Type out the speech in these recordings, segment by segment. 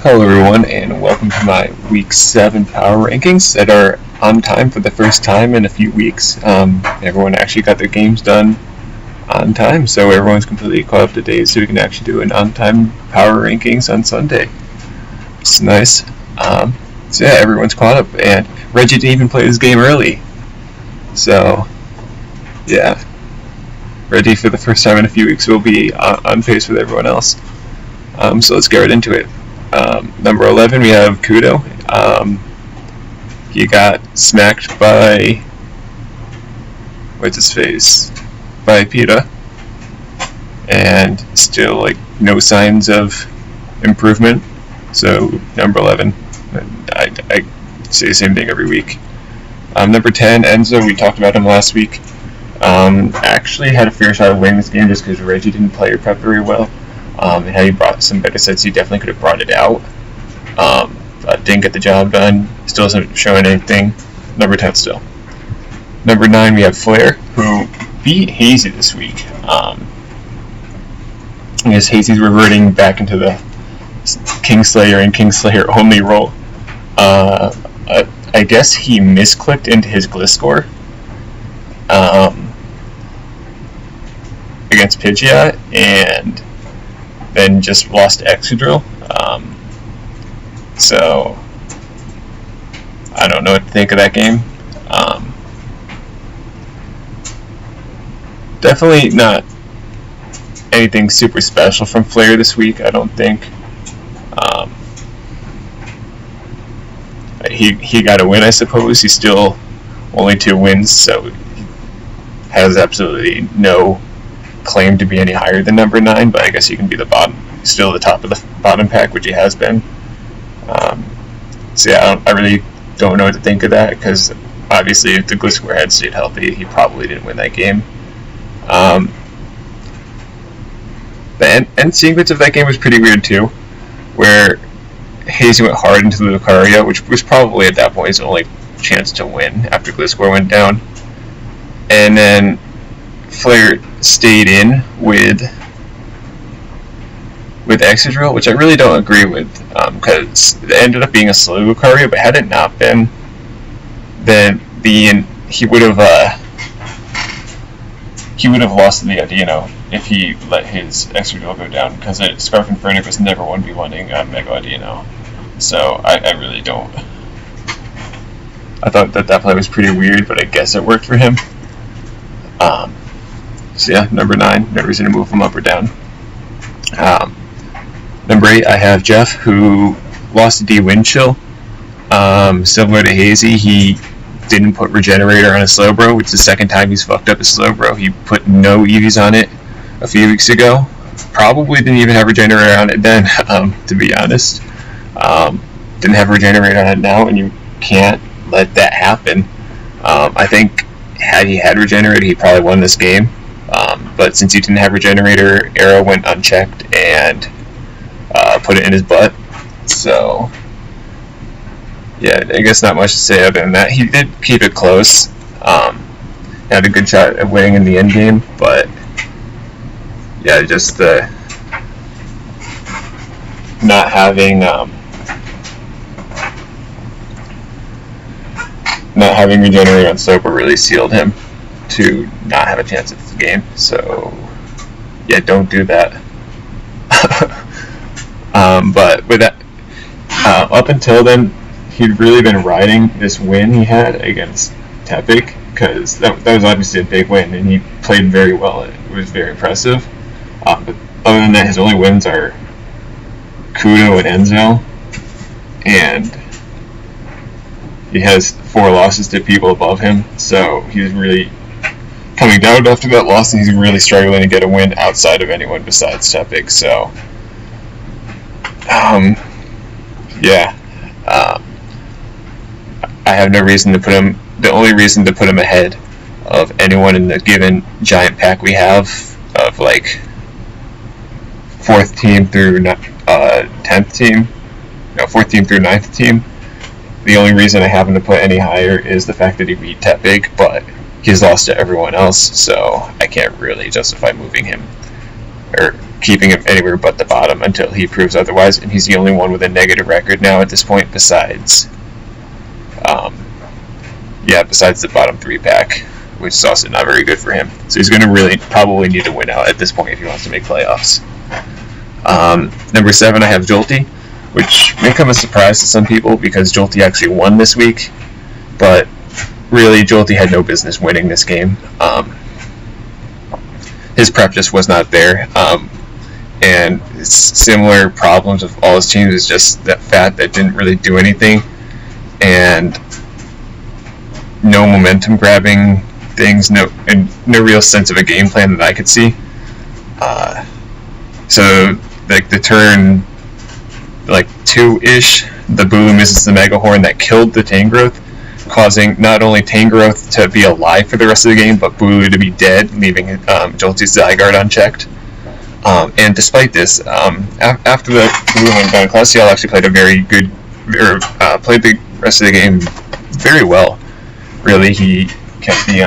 Hello everyone, and welcome to my Week 7 Power Rankings that are on time for the first time in a few weeks. Everyone actually got their games done on time, so everyone's completely caught up to date, so we can actually do an on-time Power Rankings on Sunday. It's nice. So yeah, everyone's caught up, and Reggie didn't even play this game early. So, yeah. Reggie, for the first time in a few weeks, will be on pace with everyone else. So let's get right into it. Number 11, we have Kudo. He got smacked by, what's his face, by PETA, and still no signs of improvement. So number 11, I say the same thing every week. Number 10, Enzo. We talked about him last week. Actually had a fair shot of winning this game just because Reggie didn't play or prep very well. And had he brought some better sets, he definitely could have brought it out. But didn't get the job done. Still isn't showing anything. Number 10 still. Number 9, we have Flair, who beat Hazy this week. I guess Hazy's reverting back into the Kingslayer and Kingslayer only role. I guess he misclicked into his Gliscor against Pidgeot, and then just lost to Excadrill. So I don't know what to think of that game. Definitely not anything super special from Flair this week, I don't think. He got a win, I suppose. He's still only 2 wins, so he has absolutely no claim to be any higher than number 9, but I guess he can be the bottom, still the top of the bottom pack, which he has been. So yeah, I really don't know what to think of that, because obviously if the Gliscor had stayed healthy, he probably didn't win that game. The end sequence of that game was pretty weird too, where Hazy went hard into the Lucario, which was probably at that point his only chance to win after Gliscor went down, and then Flair stayed in with Excadrill, which I really don't agree with, because it ended up being a slow Lucario, but had it not been, then he would have lost to the Audino if he let his Excadrill go down, because Scarf and Fernic was never 1v1ing Mega Audino. So I really don't. I thought that play was pretty weird, but I guess it worked for him. So yeah, number 9, no reason to move him up or down. Number 8, I have Jeff, who lost to D-Windchill. Similar to Hazy, he didn't put Regenerator on his Slowbro, which is the second time he's fucked up his Slowbro. He put no EVs on it a few weeks ago. Probably didn't even have Regenerator on it then, to be honest. Didn't have Regenerator on it now, and you can't let that happen. I think had he had Regenerator, he probably won this game. But since he didn't have Regenerator, Arrow went unchecked and put it in his butt. So, yeah, I guess not much to say other than that. He did keep it close. Had a good shot at winning in the end game, but yeah, just not having Regenerator on Sober really sealed him to not have a chance at the game. So yeah, don't do that. But with that, up until then, he'd really been riding this win he had against Tepic, because that was obviously a big win, and he played very well. It was very impressive. But other than that, his only wins are Kudo and Enzo, and he has 4 losses to people above him, so he's really coming down after that loss, and he's really struggling to get a win outside of anyone besides Tepic. So, yeah, I have no reason to put him. The only reason to put him ahead of anyone in the given giant pack we have of 4th team through 10th team, no, 4th team through 9th team. The only reason I have him to put any higher is the fact that he beat Tepic, but he's lost to everyone else, so I can't really justify moving him or keeping him anywhere but the bottom until he proves otherwise, and he's the only one with a negative record now at this point besides the bottom 3 pack, which is also not very good for him. So he's going to really probably need to win out at this point if he wants to make playoffs. Number 7, I have Jolty, which may come as a surprise to some people because Jolty actually won this week, but really Jolty had no business winning this game. His prep just was not there, and similar problems with all his teams is just that Fat that didn't really do anything, and no momentum grabbing things, no real sense of a game plan that I could see. So like the turn 2-ish, the Bulu misses the Mega Horn that killed the Tangrowth, causing not only Tangrowth to be alive for the rest of the game, but Bulu to be dead, leaving Jolty's Zygarde unchecked. And despite this, after the Bulu went down, Classiel actually played played the rest of the game very well. Really, he kept he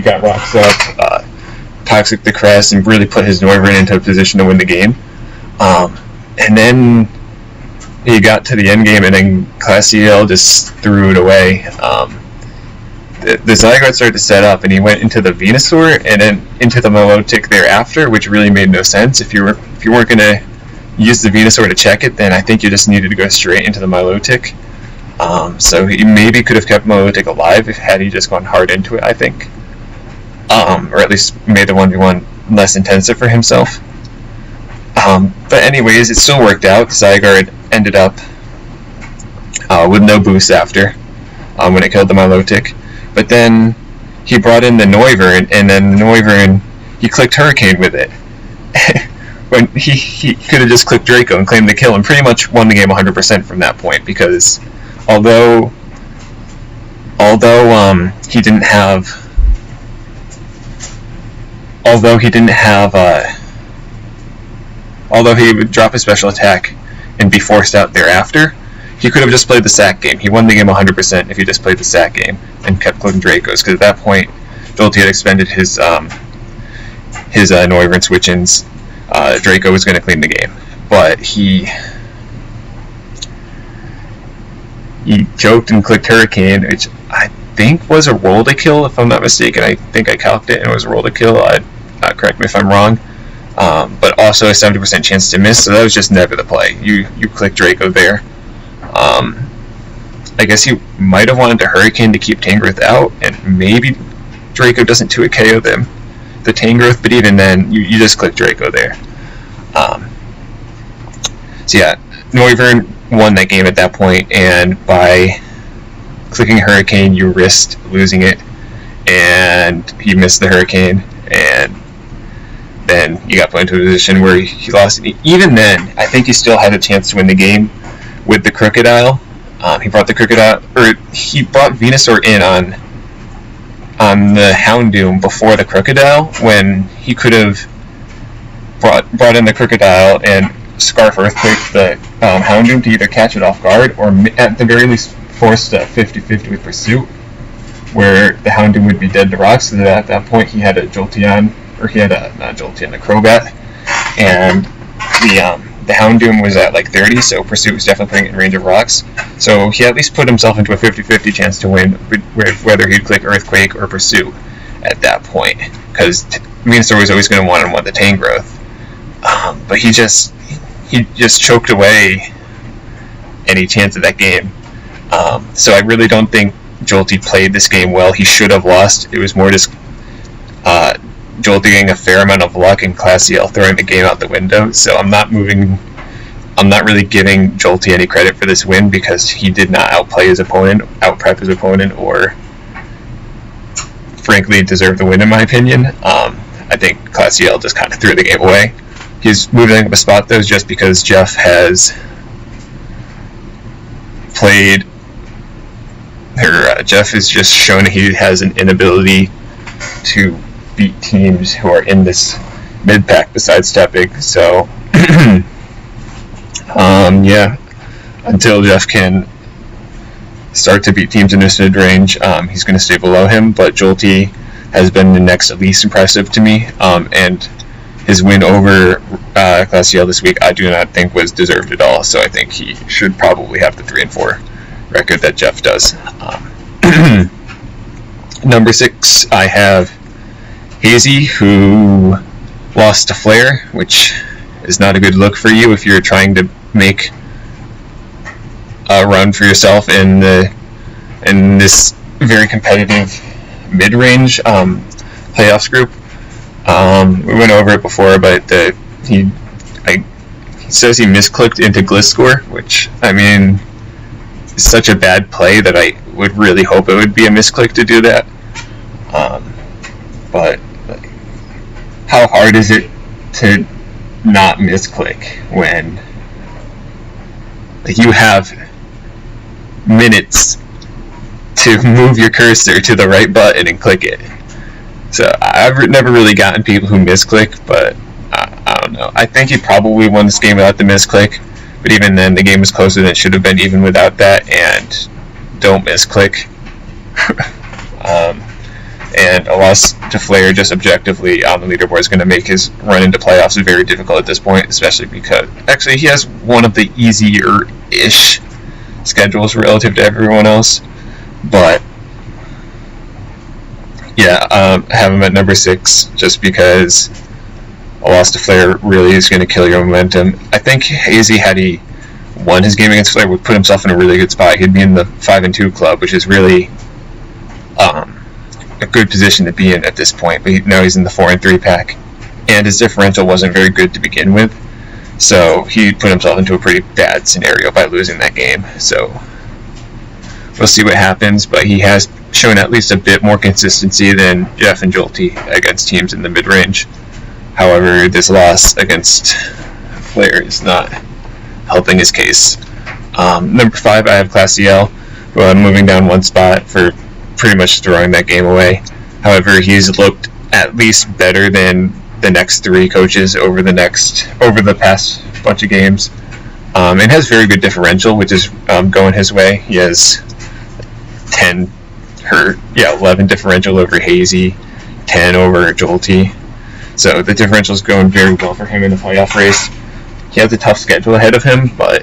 got rocks up, Toxic the Crest, and really put his Noivern into a position to win the game. And then he got to the end game, and then Classiel just threw it away. The Zygarde started to set up, and he went into the Venusaur and then into the Milotic thereafter, which really made no sense. If you weren't going to use the Venusaur to check it, then I think you just needed to go straight into the Milotic. So he maybe could have kept Milotic alive had he just gone hard into it, I think. Or at least made the 1v1 less intensive for himself. But anyways, it still worked out. Zygarde ended up with no boost after when it killed the Milotic. But then he brought in the Noivern, and then the Noivern, he clicked Hurricane with it. When he could have just clicked Draco and claimed the kill and pretty much won the game 100% from that point, because although he didn't have although he would drop his special attack and be forced out thereafter, he could have just played the sack game. He won the game 100% if he just played the sack game and kept clicking Dracos, because at that point Jolty had expended his Noivern switch-ins. Draco was going to clean the game, but he choked and clicked Hurricane, which I think was a roll to kill, if I'm not mistaken. I think I calced it and it was a roll to kill. Correct me if I'm wrong. But also a 70% chance to miss, so that was just never the play. You click Draco there. I guess he might have wanted to Hurricane to keep Tangrowth out, and maybe Draco doesn't 2-hit KO the Tangrowth, but even then, you just click Draco there. So yeah, Noivern won that game at that point, and by clicking Hurricane, you risked losing it, and he missed the Hurricane, and then you got put into a position where he lost. Even then, I think he still had a chance to win the game with the Crocodile. He brought Venusaur in on the Houndoom before the Crocodile, when he could have brought in the Crocodile and Scarf Earthquake the Houndoom to either catch it off guard or at the very least forced a 50-50 with Pursuit, where the Houndoom would be dead to rocks. So that at that point he had a Jolteon, or he had a Crobat, and the Houndoom was at like 30, so Pursuit was definitely putting it in range of rocks. So he at least put himself into a 50-50 chance to win, whether he'd click Earthquake or Pursuit at that point, because Venusaur was always going to one-on-one the Tangrowth. But he just choked away any chance of that game. So I really don't think Jolty played this game well. He should have lost. It was more just Jolty getting a fair amount of luck and Classiel throwing the game out the window. So I'm not really giving Jolty any credit for this win, because he did not outplay his opponent, outprep his opponent, or frankly deserve the win in my opinion. I think Classiel just kind of threw the game away. He's moving up a spot though just because Jeff has just shown he has an inability to beat teams who are in this mid-pack besides stepping. So yeah, until Jeff can start to beat teams in this mid-range, he's going to stay below him, but Jolty has been the next least impressive to me, and his win over Classiel this week I do not think was deserved at all, so I think he should probably have the 3-4 record that Jeff does. Number 6, I have Hazy, who lost to Flair, which is not a good look for you if you're trying to make a run for yourself in this very competitive mid-range playoffs group. We went over it before, but he says he misclicked into Gliscor, which, I mean, is such a bad play that I would really hope it would be a misclick to do that. But how hard is it to not misclick when you have minutes to move your cursor to the right button and click it? So I've never really gotten people who misclick, but I don't know. I think he probably won this game without the misclick, but even then the game was closer than it should have been even without that, and don't misclick. And a loss to Flair just objectively on the leaderboard is going to make his run into playoffs very difficult at this point, especially because actually he has one of the easier-ish schedules relative to everyone else. But yeah, I have him at number 6 just because a loss to Flair really is going to kill your momentum. I think Hazy, had he won his game against Flair, would put himself in a really good spot. He'd be in the 5-2 club, which is really a good position to be in at this point. But now he's in the 4-3 pack, and his differential wasn't very good to begin with, so he put himself into a pretty bad scenario by losing that game. So we'll see what happens, but he has shown at least a bit more consistency than Jeff and Jolty against teams in the mid-range. However, this loss against Flair is not helping his case. Number 5, I have Classiel, who I'm moving down one spot for pretty much throwing that game away. However, he's looked at least better than the next 3 coaches over the past bunch of games, and has very good differential, which is going his way. He has 11 differential over Hazy, 10 over Jolty. So the differential is going very well for him in the playoff race. He has a tough schedule ahead of him, but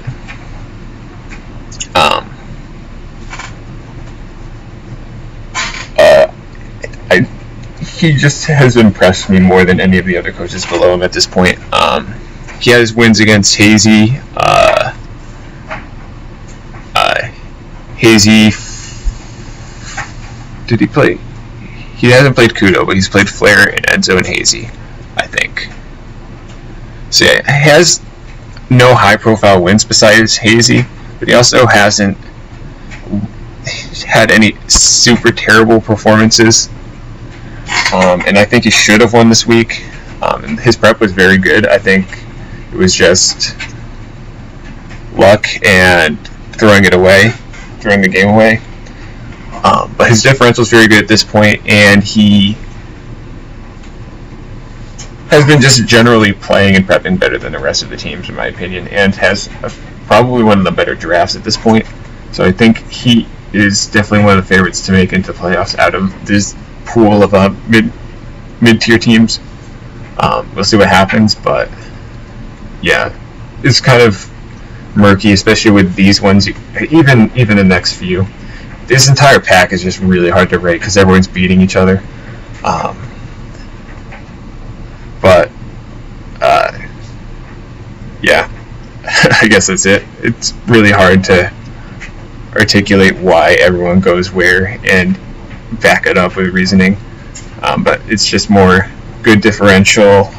he just has impressed me more than any of the other coaches below him at this point. He has wins against Hazy. Hazy, did he play? He hasn't played Kudo, but he's played Flair and Enzo and Hazy, I think. So yeah, he has no high-profile wins besides Hazy, but he also hasn't had any super terrible performances. And I think he should have won this week. And his prep was very good. I think it was just luck and throwing the game away. But his differential is very good at this point, and he has been just generally playing and prepping better than the rest of the teams, in my opinion, and has probably one of the better drafts at this point. So I think he is definitely one of the favorites to make into playoffs out of this pool of mid-tier teams. We'll see what happens, but yeah, it's kind of murky, especially with these ones. Even the next few, this entire pack is just really hard to rate because everyone's beating each other. But yeah, I guess that's it. It's really hard to articulate why everyone goes where and back it up with reasoning. But it's just more good differential,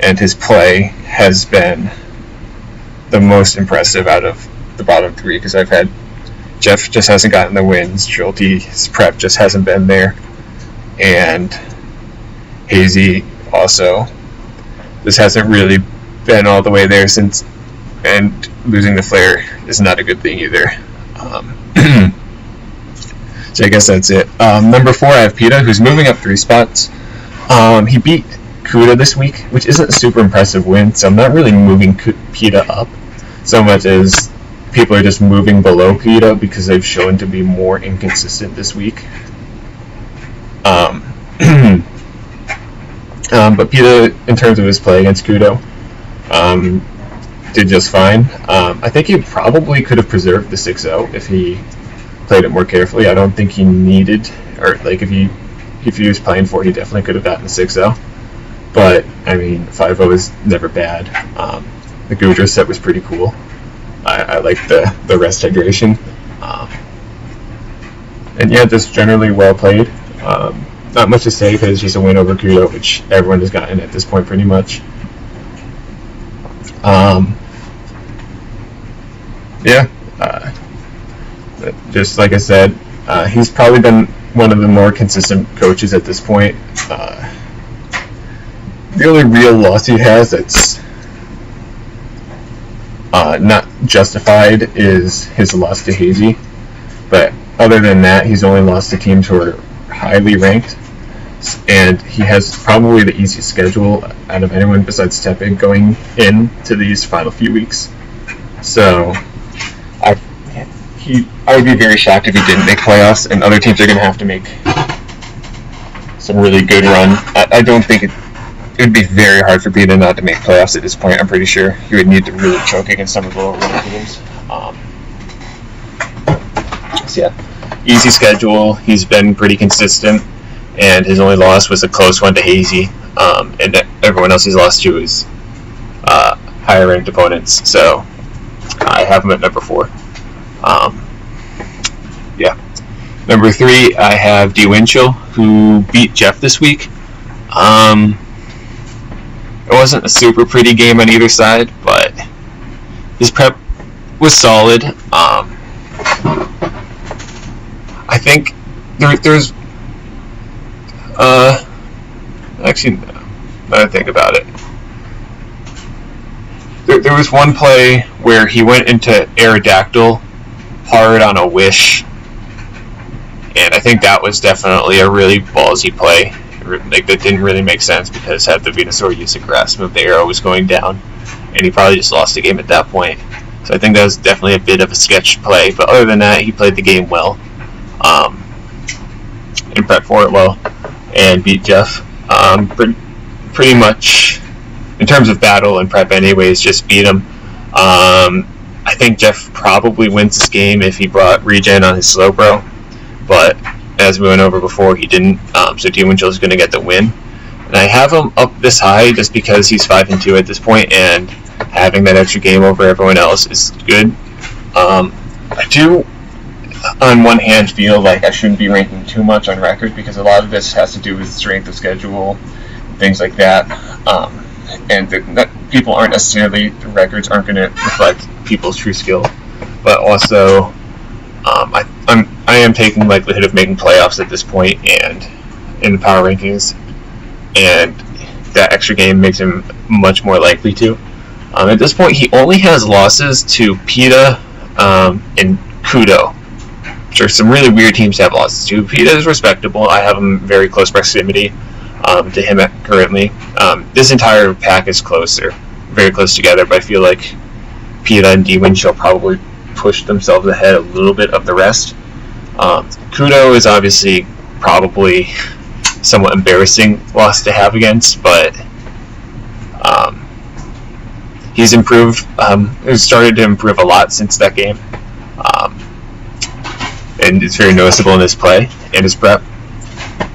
and his play has been the most impressive out of the bottom 3, because I've had Jeff just hasn't gotten the wins, Jolty's prep just hasn't been there, and Hazy also just hasn't really been all the way there since, and losing the Flair is not a good thing either. So I guess that's it. Number 4, I have Peta, who's moving up 3 spots. He beat Kuda this week, which isn't a super impressive win, so I'm not really moving Peta up so much as people are just moving below Peta because they've shown to be more inconsistent this week. But Pita, in terms of his play against Kudo, did just fine. I think he probably could have preserved the 6-0 if he played it more carefully. I don't think he needed, or like if he was playing for it, he definitely could have gotten the 6-0. But I mean, 5-0 is never bad. The Gudra set was pretty cool. I like the rest hydration. And yeah, just generally well played. Not much to say because it's just a win over Kudo, which everyone has gotten at this point pretty much. Just like I said, he's probably been one of the more consistent coaches at this point. The only real loss he has that's not justified is his loss to Hazy. But other than that, he's only lost to teams who are highly ranked. And he has probably the easiest schedule out of anyone besides Tepe going into these final few weeks. So I would be very shocked if he didn't make playoffs, and other teams are going to have to make some really good run. I don't think it would be very hard for Pita not to make playoffs at this point. I'm pretty sure he would need to really choke against some of the lower ranked teams. So yeah, easy schedule. He's been pretty consistent, and his only loss was a close one to Hazy, and everyone else he's lost to is higher ranked opponents. So I have him at number 4. Number 3, I have D. Winchell, who beat Jeff this week. It wasn't a super pretty game on either side, but his prep was solid. I think there's actually, now that I think about it, there was one play where he went into Aerodactyl hard on a wish, and I think that was definitely a really ballsy play. Like, that didn't really make sense because had the Venusaur use a grass move, the arrow was going down, and he probably just lost the game at that point. So I think that was definitely a bit of a sketch play, but other than that, he played the game well, and prepped for it well, and beat Jeff. Pretty much, in terms of battle and prep anyways, just beat him. I think Jeff probably wins this game if he brought regen on his Slowbro, but as we went over before, he didn't, so D. Winchell is going to get the win. And I have him up this high just because he's 5-2 at this point, and having that extra game over everyone else is good. I do, on one hand, feel like I shouldn't be ranking too much on record because a lot of this has to do with strength of schedule, things like that. And people aren't necessarily, the records aren't going to reflect people's true skill, but also I am taking likelihood of making playoffs at this point and in the power rankings, and that extra game makes him much more likely to. At this point, he only has losses to Pita and Kudo, which are some really weird teams to have losses to. Pita is respectable. I have him very close proximity to him currently. This entire pack is closer, very close together, but I feel like Pita and D. Winchell probably push themselves ahead a little bit of the rest. Kudo is obviously probably somewhat embarrassing loss to have against, but he's improved. He's started to improve a lot since that game, and it's very noticeable in his play and his prep.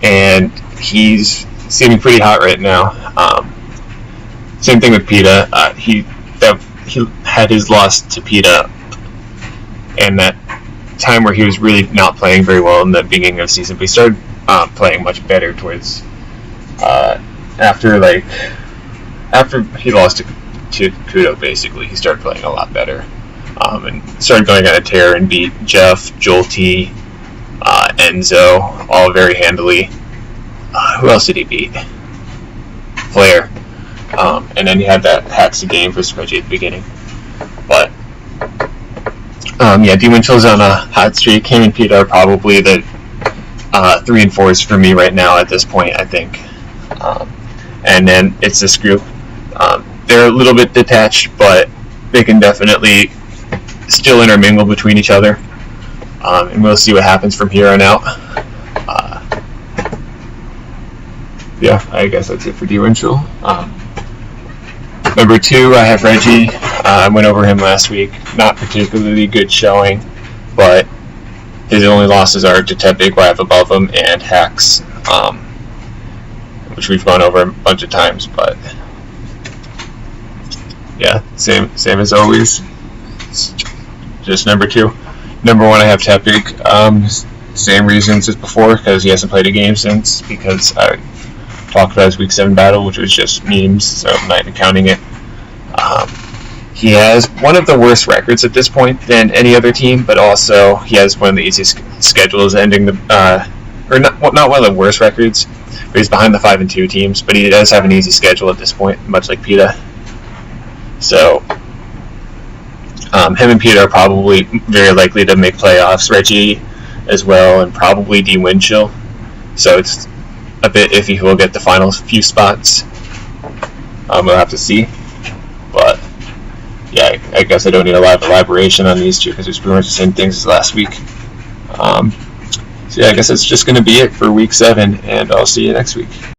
And he's seeming pretty hot right now. Same thing with Pita. He had his loss to Pita, and that time where he was really not playing very well in the beginning of the season, but he started playing much better towards after he lost to Kudo. Basically, he started playing a lot better, and started going on a tear and beat Jeff, Jolty, Enzo, all very handily. Who else did he beat? Flair. And then he had that Haxi game for Squidgy at the beginning. But D. Winchell's on a hot streak. Him and Pita are probably the 3 and 4s for me right now at this point, I think. And then it's this group. They're a little bit detached, but they can definitely still intermingle between each other. And we'll see what happens from here on out. yeah, I guess that's it for D. Winchell. Number 2, I have Reggie. I went over him last week. Not particularly good showing, but his only losses are to Tepig, who I have above him, and Hex, which we've gone over a bunch of times. But yeah, same as always. It's just number 2. Number 1, I have Tepig. Same reasons as before, because he hasn't played a game since. Because I talked about his Week 7 battle, which was just memes, so I'm not even counting it. He has one of the worst records at this point than any other team, but also he has one of the easiest schedules ending the, or not one of the worst records, but he's behind the 5-2 teams, but he does have an easy schedule at this point, much like PETA. So, him and PETA are probably very likely to make playoffs. Reggie as well, and probably D. Winchell. So it's a bit iffy who will get the final few spots. We'll have to see. But yeah, I guess I don't need a lot of elaboration on these two because it's pretty much the same things as last week. So yeah, I guess that's just going to be it for Week 7, and I'll see you next week.